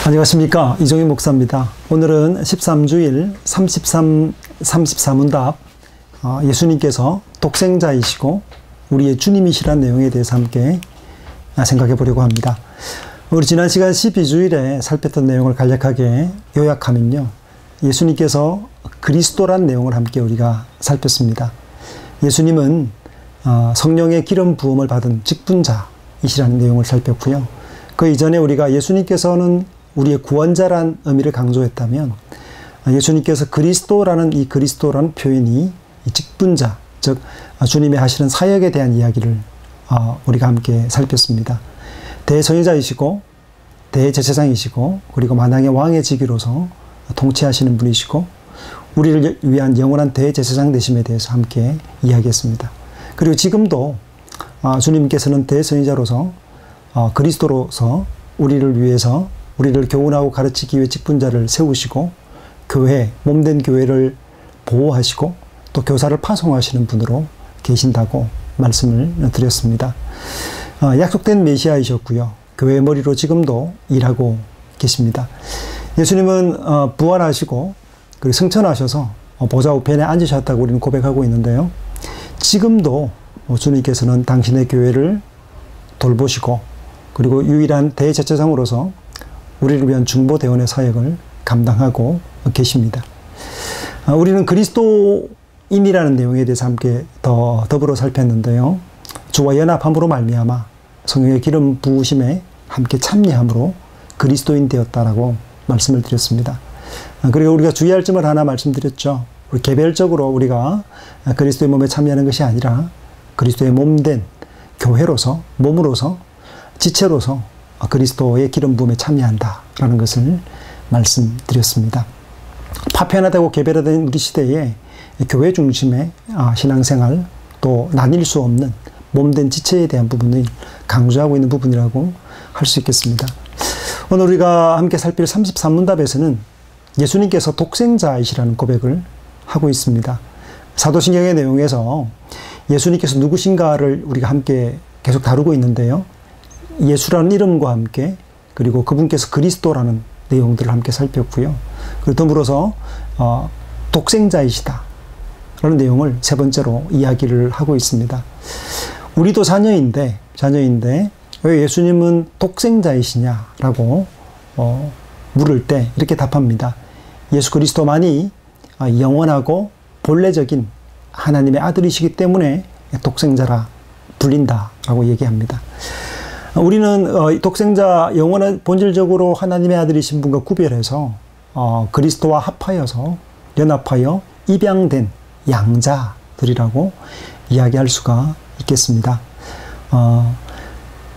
안녕하십니까, 이종희 목사입니다. 오늘은 13주일 34문답, 예수님께서 독생자이시고 우리의 주님이시라는 내용에 대해서 함께 생각해 보려고 합니다. 우리 지난 시간 12주일에 살폈던 내용을 간략하게 요약하면요, 예수님께서 그리스도란 내용을 함께 우리가 살폈습니다. 예수님은 성령의 기름 부음을 받은 직분자이시라는 내용을 살폈고요. 그 이전에 우리가 예수님께서는 우리의 구원자란 의미를 강조했다면, 예수님께서 그리스도라는 이 그리스도라는 표현이 이 직분자, 즉 주님의 하시는 사역에 대한 이야기를 우리가 함께 살폈습니다. 대성의자이시고 대제사장이시고 그리고 만왕의 왕의 직위로서 통치하시는 분이시고 우리를 위한 영원한 대제사장 되심에 대해서 함께 이야기했습니다. 그리고 지금도 주님께서는 대성의자로서 그리스도로서 우리를 위해서 우리를 교훈하고 가르치기 위해 직분자를 세우시고 교회, 몸된 교회를 보호하시고 또 교사를 파송하시는 분으로 계신다고 말씀을 드렸습니다. 약속된 메시아이셨고요. 교회의 머리로 지금도 일하고 계십니다. 예수님은 부활하시고 그리고 승천하셔서 보좌 우편에 앉으셨다고 우리는 고백하고 있는데요. 지금도 주님께서는 당신의 교회를 돌보시고 그리고 유일한 대제사장으로서 우리를 위한 중보대원의 사역을 감당하고 계십니다. 우리는 그리스도인이라는 내용에 대해서 함께 더불어 살폈는데요. 주와 연합함으로 말미암아 성령의 기름 부으심에 함께 참여함으로 그리스도인 되었다라고 말씀을 드렸습니다. 그리고 우리가 주의할 점을 하나 말씀드렸죠. 우리 개별적으로 우리가 그리스도의 몸에 참여하는 것이 아니라 그리스도의 몸된 교회로서, 몸으로서, 지체로서 그리스도의 기름 부음에 참여한다라는 것을 말씀드렸습니다. 파편화되고 개별화된 우리 시대에 교회 중심의 신앙생활, 또 나뉠 수 없는 몸된 지체에 대한 부분을 강조하고 있는 부분이라고 할 수 있겠습니다. 오늘 우리가 함께 살필 33문답에서는 예수님께서 독생자이시라는 고백을 하고 있습니다. 사도신경의 내용에서 예수님께서 누구신가를 우리가 함께 계속 다루고 있는데요. 예수라는 이름과 함께 그리고 그분께서 그리스도라는 내용들을 함께 살폈고요. 그리고 더불어서 독생자이시다 라는 내용을 세 번째로 이야기를 하고 있습니다. 우리도 자녀인데 왜 예수님은 독생자이시냐라고 물을 때 이렇게 답합니다. 예수 그리스도만이 영원하고 본래적인 하나님의 아들이시기 때문에 독생자라 불린다라고 얘기합니다. 우리는 독생자, 영원한 본질적으로 하나님의 아들이신 분과 구별해서 그리스도와 합하여서 연합하여 입양된 양자들이라고 이야기할 수가 있겠습니다.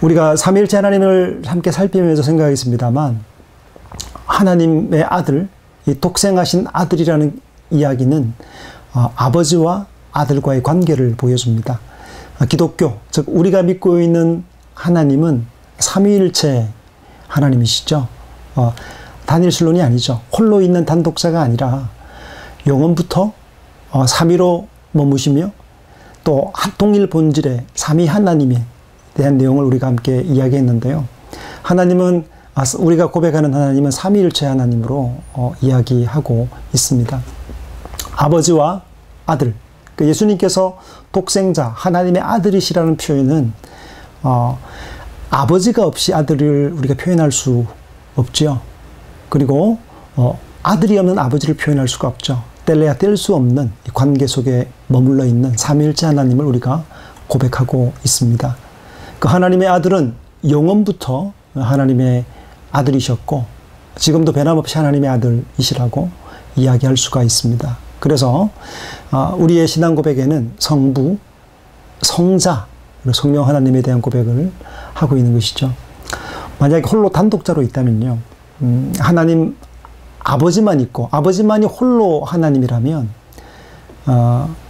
우리가 삼위일체 하나님을 함께 살피면서 생각하겠습니다만, 하나님의 아들, 이 독생하신 아들이라는 이야기는 아버지와 아들과의 관계를 보여줍니다. 기독교, 즉 우리가 믿고 있는 하나님은 삼위일체 하나님이시죠. 단일신론이 아니죠. 홀로 있는 단독자가 아니라 영원부터 삼위로 머무시며 또 동일 본질의 삼위 하나님에 대한 내용을 우리가 함께 이야기했는데요. 하나님은, 우리가 고백하는 하나님은 삼위일체 하나님으로 이야기하고 있습니다. 아버지와 아들, 예수님께서 독생자, 하나님의 아들이시라는 표현은 아버지가 없이 아들을 우리가 표현할 수 없죠. 그리고 아들이 없는 아버지를 표현할 수가 없죠. 뗄래야 뗄 수 없는 관계 속에 머물러 있는 삼위일체 하나님을 우리가 고백하고 있습니다. 그 하나님의 아들은 영원부터 하나님의 아들이셨고 지금도 변함없이 하나님의 아들이시라고 이야기할 수가 있습니다. 그래서 우리의 신앙 고백에는 성부, 성자, 성령 하나님에 대한 고백을 하고 있는 것이죠. 만약에 홀로 단독자로 있다면요, 하나님 아버지만 있고 아버지만이 홀로 하나님이라면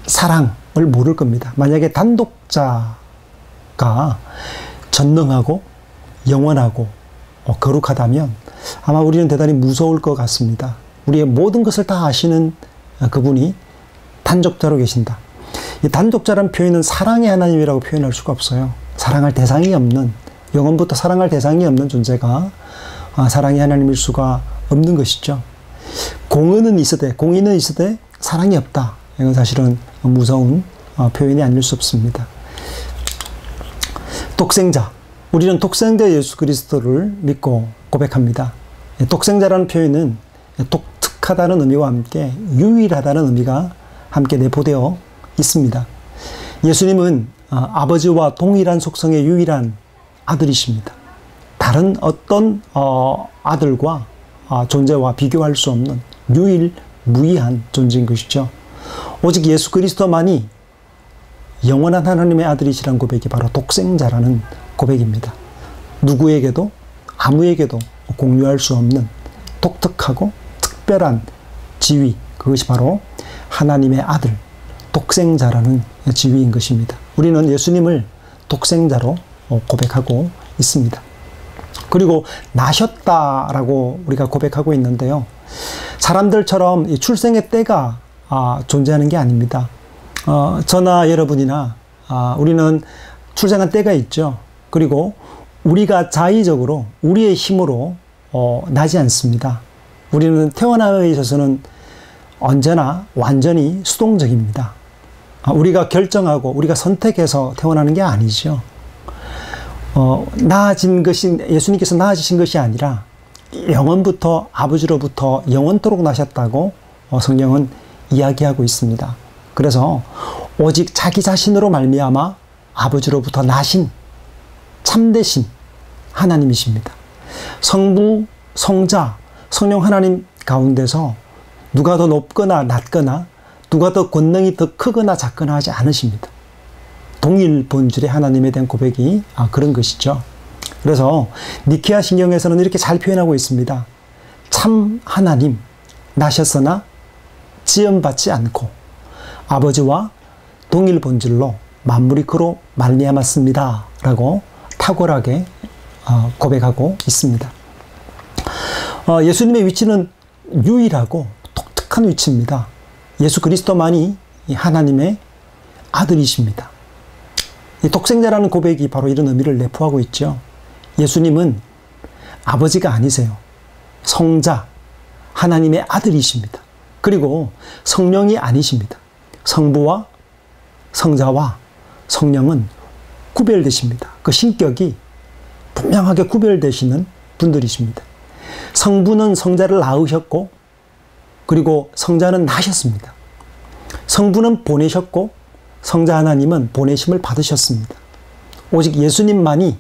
사랑을 모를 겁니다. 만약에 단독자가 전능하고 영원하고 거룩하다면 아마 우리는 대단히 무서울 것 같습니다. 우리의 모든 것을 다 아시는 그분이 단독자로 계신다. 이 단독자란 표현은 사랑의 하나님이라고 표현할 수가 없어요. 사랑할 대상이 없는, 영원부터 사랑할 대상이 없는 존재가 사랑이 하나님일 수가 없는 것이죠. 공의는 있으되 사랑이 없다. 이건 사실은 무서운 표현이 아닐 수 없습니다. 독생자. 우리는 독생자 예수 그리스도를 믿고 고백합니다. 독생자라는 표현은 독특하다는 의미와 함께 유일하다는 의미가 함께 내포되어 있습니다. 예수님은 아버지와 동일한 속성의 유일한 아들이십니다. 다른 어떤 아들과 존재와 비교할 수 없는 유일무이한 존재인 것이죠. 오직 예수 그리스도만이 영원한 하나님의 아들이시라는 고백이 바로 독생자라는 고백입니다. 누구에게도 아무에게도 공유할 수 없는 독특하고 특별한 지위, 그것이 바로 하나님의 아들, 독생자라는 지위인 것입니다. 우리는 예수님을 독생자로 고백하고 있습니다. 그리고 나셨다라고 우리가 고백하고 있는데요. 사람들처럼 출생의 때가 존재하는 게 아닙니다. 저나 여러분이나 우리는 출생한 때가 있죠. 그리고 우리가 자의적으로 우리의 힘으로 나지 않습니다. 우리는 태어남에 있어서는 언제나 완전히 수동적입니다. 우리가 결정하고 우리가 선택해서 태어나는 게 아니죠. 예수님께서 나아지신 것이 아니라 영원부터 아버지로부터 영원토록 나셨다고 성경은 이야기하고 있습니다. 그래서 오직 자기 자신으로 말미암아 아버지로부터 나신 참되신 하나님이십니다. 성부, 성자, 성령 하나님 가운데서 누가 더 높거나 낮거나 누가 더 권능이 더 크거나 작거나 하지 않으십니다. 동일 본질의 하나님에 대한 고백이 그런 것이죠. 그래서 니케아 신경에서는 이렇게 잘 표현하고 있습니다. 참 하나님, 나셨으나 지음받지 않고 아버지와 동일 본질로 만물이 그로 말미암았습니다. 라고 탁월하게 고백하고 있습니다. 예수님의 위치는 유일하고 독특한 위치입니다. 예수 그리스도만이 하나님의 아들이십니다. 이 독생자라는 고백이 바로 이런 의미를 내포하고 있죠. 예수님은 아버지가 아니세요. 성자, 하나님의 아들이십니다. 그리고 성령이 아니십니다. 성부와 성자와 성령은 구별되십니다. 그 신격이 분명하게 구별되시는 분들이십니다. 성부는 성자를 낳으셨고 그리고 성자는 나셨습니다. 성부는 보내셨고 성자 하나님은 보내심을 받으셨습니다. 오직 예수님만이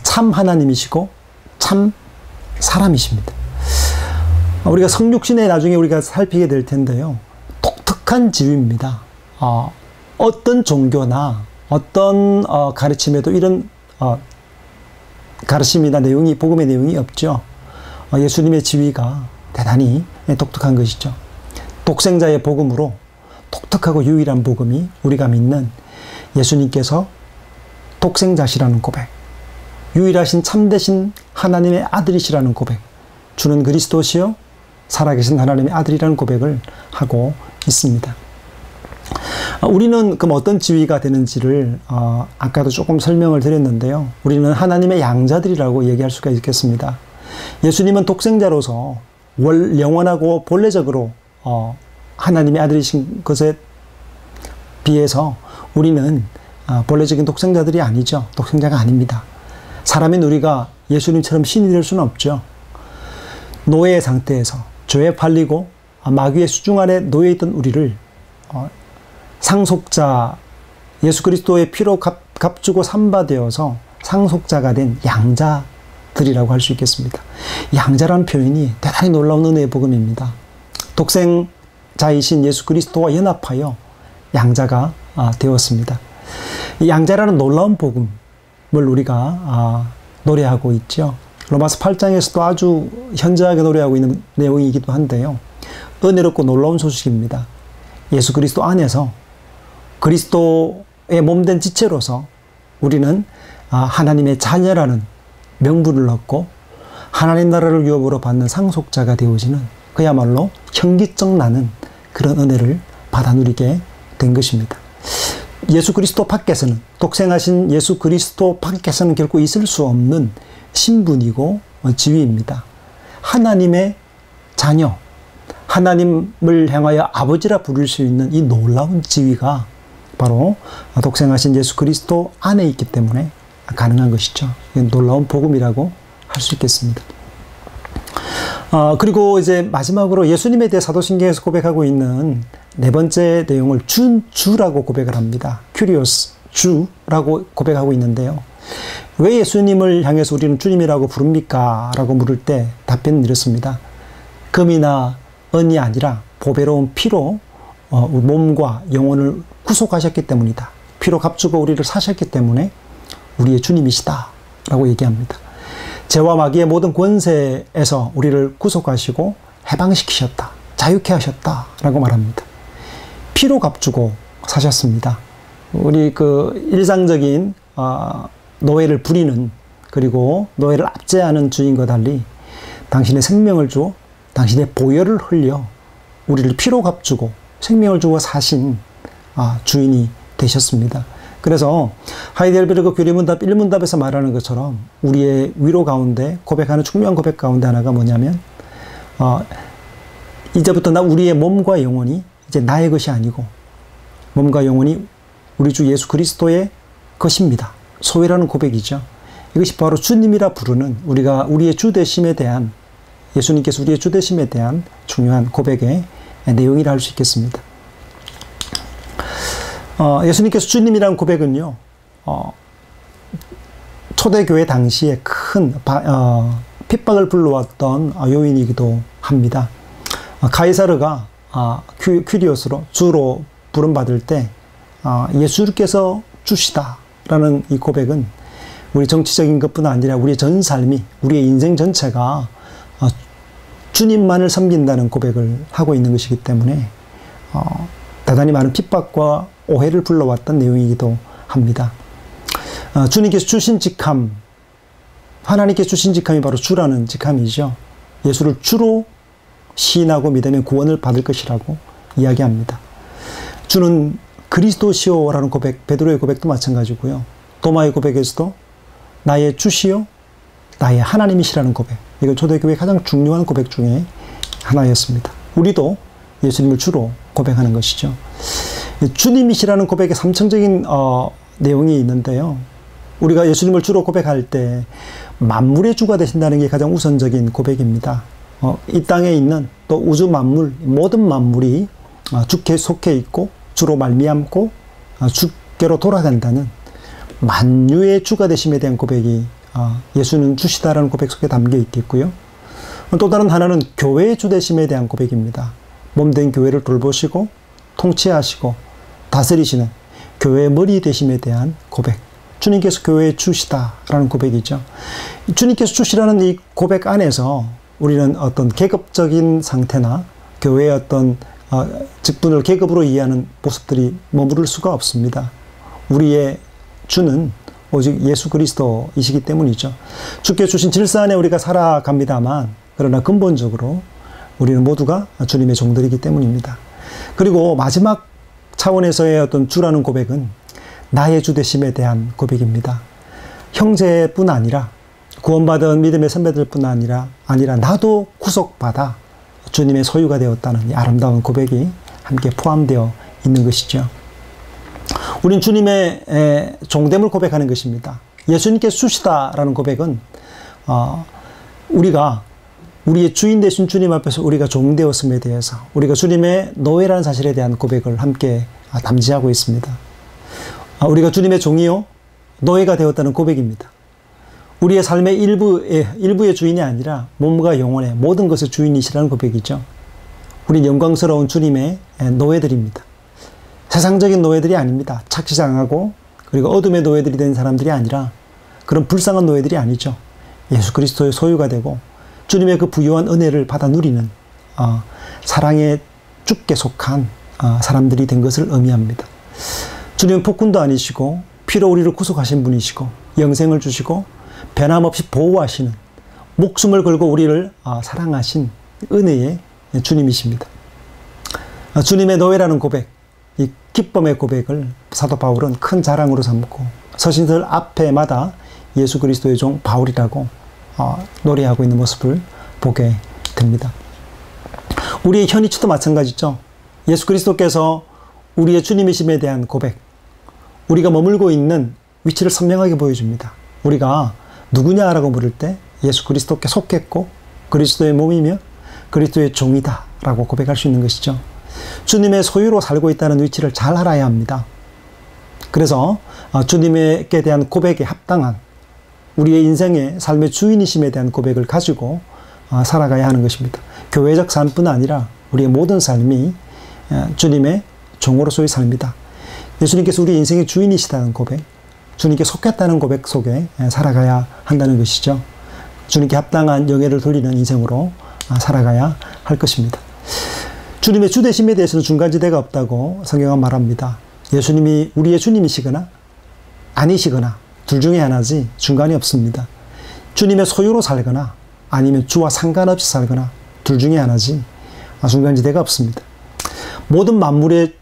참 하나님이시고 참 사람이십니다. 우리가 성육신에 나중에 우리가 살피게 될 텐데요. 독특한 지위입니다. 어떤 종교나 어떤 가르침에도 이런 가르침이나 내용이, 복음의 내용이 없죠. 예수님의 지위가 대단히 독특한 것이죠. 독생자의 복음으로 독특하고 유일한 복음이 우리가 믿는 예수님께서 독생자시라는 고백, 유일하신 참되신 하나님의 아들이시라는 고백, 주는 그리스도시요 살아계신 하나님의 아들이라는 고백을 하고 있습니다. 우리는 그럼 어떤 지위가 되는지를 아까도 조금 설명을 드렸는데요. 우리는 하나님의 양자들이라고 얘기할 수가 있겠습니다. 예수님은 독생자로서 영원하고 본래적으로 하나님의 아들이신 것에 비해서 우리는 본래적인 독생자들이 아니죠. 독생자가 아닙니다. 사람인 우리가 예수님처럼 신이 될 수는 없죠. 노예 상태에서 죄에 팔리고 마귀의 수중 아래 놓여있던 우리를 상속자, 예수 그리스도의 피로 값주고 삼바되어서 상속자가 된 양자들이라고 할 수 있겠습니다. 양자라는 표현이 대단히 놀라운 은혜의 복음입니다. 독생자이신 예수 그리스도와 연합하여 양자가 되었습니다. 이 양자라는 놀라운 복음을 우리가 노래하고 있죠. 로마서 8장에서도 아주 현저하게 노래하고 있는 내용이기도 한데요. 은혜롭고 놀라운 소식입니다. 예수 그리스도 안에서 그리스도의 몸된 지체로서 우리는 하나님의 자녀라는 명분을 얻고 하나님 나라를 유업으로 받는 상속자가 되어지는 그야말로 현기증 나는 그런 은혜를 받아 누리게 된 것입니다. 예수 그리스도 밖에서는, 독생하신 예수 그리스도 밖에서는 결코 있을 수 없는 신분이고 지위입니다. 하나님의 자녀, 하나님을 향하여 아버지라 부를 수 있는 이 놀라운 지위가 바로 독생하신 예수 그리스도 안에 있기 때문에 가능한 것이죠. 놀라운 복음이라고 할 수 있겠습니다. 그리고 이제 마지막으로 예수님에 대해 사도신경에서 고백하고 있는 네 번째 내용을 주라고 고백을 합니다. 큐리오스, 주라고 고백하고 있는데요. 왜 예수님을 향해서 우리는 주님이라고 부릅니까? 라고 물을 때 답변은 이렇습니다. 금이나 은이 아니라 보배로운 피로 몸과 영혼을 구속하셨기 때문이다. 피로 값주고 우리를 사셨기 때문에 우리의 주님이시다 라고 얘기합니다. 죄와 마귀의 모든 권세에서 우리를 구속하시고 해방시키셨다. 자유케 하셨다 라고 말합니다. 피로 값주고 사셨습니다. 우리 그 일상적인 노예를 부리는, 그리고 노예를 압제하는 주인과 달리 당신의 생명을 주어 당신의 보혈을 흘려 우리를 피로 값주고 생명을 주어 사신 주인이 되셨습니다. 그래서 하이델베르그 교리문답 1문답에서 말하는 것처럼 우리의 위로 가운데 고백하는 중요한 고백 가운데 하나가 뭐냐면 이제부터 우리의 몸과 영혼이 이제 나의 것이 아니고 몸과 영혼이 우리 주 예수 그리스도의 것입니다. 소유라는 고백이죠. 이것이 바로 주님이라 부르는 우리의 주되심에 대한, 예수님께서 우리의 주되심에 대한 중요한 고백의 내용이라 할 수 있겠습니다. 예수님께서 주님이라는 고백은요, 초대교회 당시에 큰 핍박을 불러왔던 요인이기도 합니다. 가이사르가 큐리오스로 주로 부름받을 때 예수께서 주시다라는 이 고백은 우리 정치적인 것뿐 아니라 우리의 전 삶이, 우리의 인생 전체가 주님만을 섬긴다는 고백을 하고 있는 것이기 때문에 대단히 많은 핍박과 오해를 불러왔던 내용이기도 합니다. 주님께서 주신 직함, 하나님께서 주신 직함이 바로 주라는 직함이죠. 예수를 주로 시인하고 믿으면 구원을 받을 것이라고 이야기합니다. 주는 그리스도시오라는 고백, 베드로의 고백도 마찬가지고요. 도마의 고백에서도 나의 주시오, 나의 하나님이시라는 고백. 이건 초대교회의 가장 중요한 고백 중에 하나였습니다. 우리도 예수님을 주로 고백하는 것이죠. 주님이시라는 고백의 3청적인 내용이 있는데요. 우리가 예수님을 주로 고백할 때 만물의 주가 되신다는 게 가장 우선적인 고백입니다. 이 땅에 있는 또 우주 만물, 모든 만물이 주께 속해 있고 주로 말미암고 주께로 돌아간다는 만유의 주가 되심에 대한 고백이 예수는 주시다라는 고백 속에 담겨 있겠고요. 또 다른 하나는 교회의 주 되심에 대한 고백입니다. 몸된 교회를 돌보시고 통치하시고 다스리시는 교회의 머리 되심에 대한 고백. 주님께서 교회의 주시다라는 고백이죠. 주님께서 주시라는 이 고백 안에서 우리는 어떤 계급적인 상태나 교회의 어떤 직분을 계급으로 이해하는 모습들이 머무를 수가 없습니다. 우리의 주는 오직 예수 그리스도이시기 때문이죠. 주께 주신 질서 안에 우리가 살아갑니다만, 그러나 근본적으로 우리는 모두가 주님의 종들이기 때문입니다. 그리고 마지막 차원에서의 어떤 주라는 고백은 나의 주 되심에 대한 고백입니다. 형제뿐 아니라 구원받은 믿음의 선배들뿐 아니라 나도 구속받아 주님의 소유가 되었다는 이 아름다운 고백이 함께 포함되어 있는 것이죠. 우린 주님의 종됨을 고백하는 것입니다. 예수님께서 주시다라는 고백은 우리가 우리의 주인 되신 주님 앞에서 우리가 종되었음에 대해서, 우리가 주님의 노예라는 사실에 대한 고백을 함께 담지하고 있습니다. 우리가 주님의 종이요 노예가 되었다는 고백입니다. 우리의 삶의 일부의 주인이 아니라 몸과 영혼의 모든 것의 주인이시라는 고백이죠. 우린 영광스러운 주님의 노예들입니다. 세상적인 노예들이 아닙니다. 착시장하고 그리고 어둠의 노예들이 된 사람들이 아니라 그런 불쌍한 노예들이 아니죠. 예수 그리스도의 소유가 되고 주님의 그 부유한 은혜를 받아 누리는 사랑의 주께 속한 사람들이 된 것을 의미합니다. 주님은 폭군도 아니시고 피로 우리를 구속하신 분이시고 영생을 주시고 변함없이 보호하시는, 목숨을 걸고 우리를 사랑하신 은혜의 주님이십니다. 주님의 노예라는 고백, 이 기쁨의 고백을 사도 바울은 큰 자랑으로 삼고 서신들 앞에마다 예수 그리스도의 종 바울이라고 노래하고 있는 모습을 보게 됩니다. 우리의 현이치도 마찬가지죠. 예수 그리스도께서 우리의 주님이심에 대한 고백, 우리가 머물고 있는 위치를 선명하게 보여줍니다. 우리가 누구냐라고 물을 때 예수 그리스도께 속했고 그리스도의 몸이며 그리스도의 종이다 라고 고백할 수 있는 것이죠. 주님의 소유로 살고 있다는 위치를 잘 알아야 합니다. 그래서 주님께 대한 고백에 합당한 우리의 인생의 삶의 주인이심에 대한 고백을 가지고 살아가야 하는 것입니다. 교회적 삶뿐 아니라 우리의 모든 삶이 주님의 종으로서의 삶이다. 예수님께서 우리 인생의 주인이시다는 고백, 주님께 속했다는 고백 속에 살아가야 한다는 것이죠. 주님께 합당한 영예를 돌리는 인생으로 살아가야 할 것입니다. 주님의 주되심에 대해서는 중간지대가 없다고 성경은 말합니다. 예수님이 우리의 주님이시거나 아니시거나 둘 중에 하나지 중간이 없습니다. 주님의 소유로 살거나 아니면 주와 상관없이 살거나 둘 중에 하나지 중간지대가 없습니다. 모든 만물의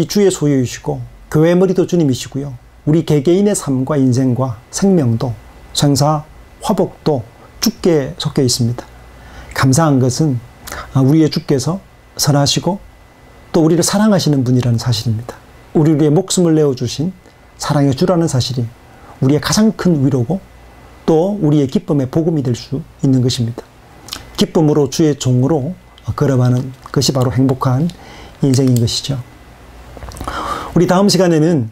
주의 소유이시고 교회 머리도 주님이시고요. 우리 개개인의 삶과 인생과 생명도 생사, 화복도 주께 속해 있습니다. 감사한 것은 우리의 주께서 선하시고 또 우리를 사랑하시는 분이라는 사실입니다. 우리의 목숨을 내어주신 사랑의 주라는 사실이 우리의 가장 큰 위로고 또 우리의 기쁨의 복음이 될 수 있는 것입니다. 기쁨으로 주의 종으로 걸어가는 것이 바로 행복한 인생인 것이죠. 우리 다음 시간에는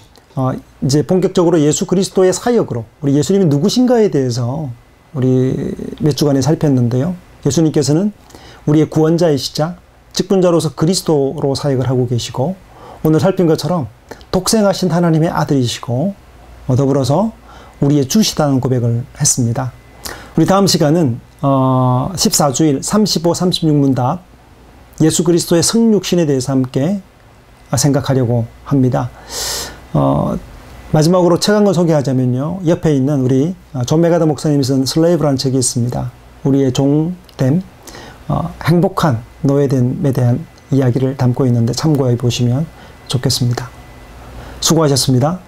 이제 본격적으로 예수 그리스도의 사역으로 우리 예수님이 누구신가에 대해서 우리 몇 주간에 살폈는데요. 예수님께서는 우리의 구원자이시자 직분자로서 그리스도로 사역을 하고 계시고 오늘 살핀 것처럼 독생하신 하나님의 아들이시고 더불어서 우리의 주시다는 고백을 했습니다. 우리 다음 시간은 14주일 35, 36문답 예수 그리스도의 성육신에 대해서 함께 생각하려고 합니다. 마지막으로 책 한 권 소개하자면요. 옆에 있는 우리 존 메가더 목사님이 쓴 슬레이브라는 책이 있습니다. 우리의 종됨, 행복한 노예됨에 대한 이야기를 담고 있는데 참고해 보시면 좋겠습니다. 수고하셨습니다.